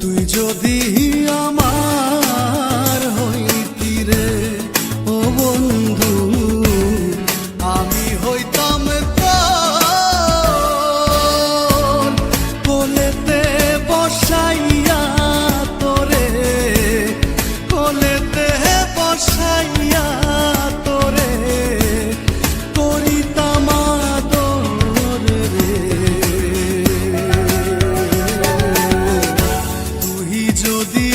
তুই যদি আমার হইতি রে ও বন্ধু, আমি হইতাম তোর কোলেতে বসাইয়া তোরে, কোলেতে বসাইয়া তোরে করিতাম আদর রে। তুই যদি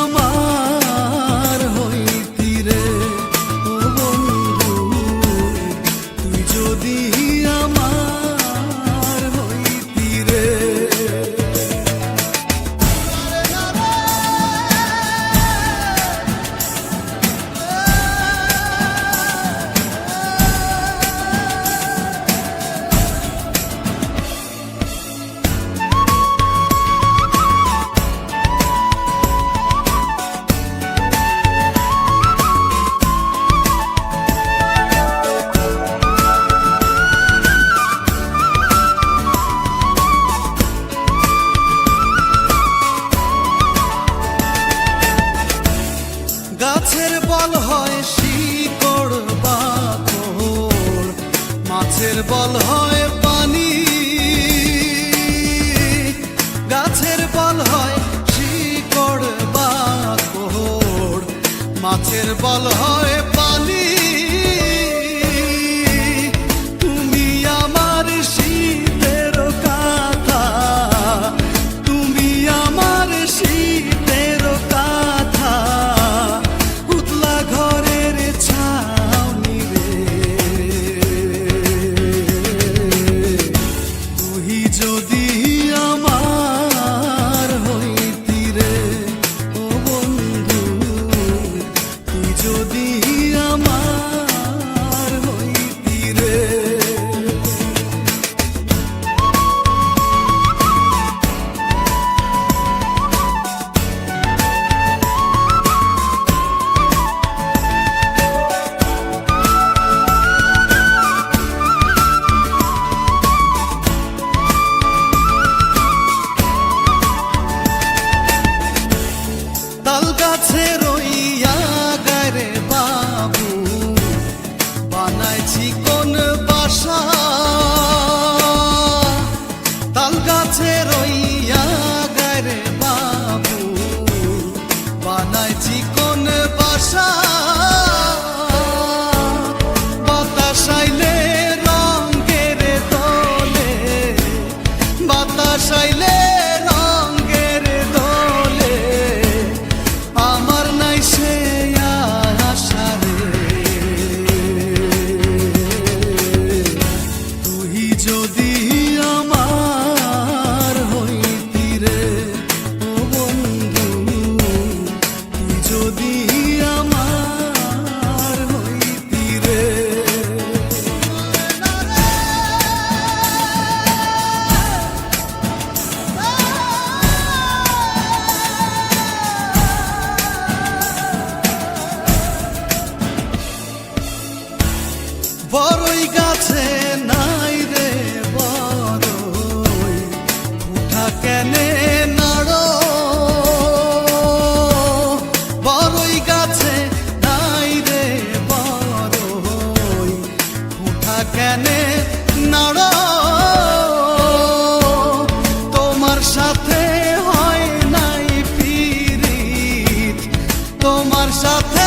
আমার হইতি রে ও বন্ধু, তুই যদি আমার হইতি রে। গাছের বল হয় শিকড় বাকড়, মাছের বল হয় পানি। গাছের বল হয় শিকড় বাকড়, মাছের বল হয় পানি। তুমি আমার শীতের কাঁথা, তুমি আমার শীতের কাঁথা, উতলা ঘরের ছাউনি রে। তুই যদি আমার হইতি রে ও বন্ধু, তুই যদি আমার হইতি রে। তাল গাছে রইয়া গারে বাবু, বানাইছি কোন বাসা। তাল গাছে রইয়া গারে বাবু, বানাইছি কোন বাসা। বাতাস আইলে রঙের দোলে, বাতাস আইলে রঙের দোলে, আমার নাই সে আশা রে। তুই যদি আমার হইতি রে ও বন্ধু, তুই যদি আমার হইতি রে। বড়ই গাছে নাই রে বড়ই, উঠা কেনে নাড়ো। বড়ই গাছে নাই রে বড়ই, উঠা কেনে নাড়ো। তোমার সাথে হয় নাই পিরিত, তোমার সাথে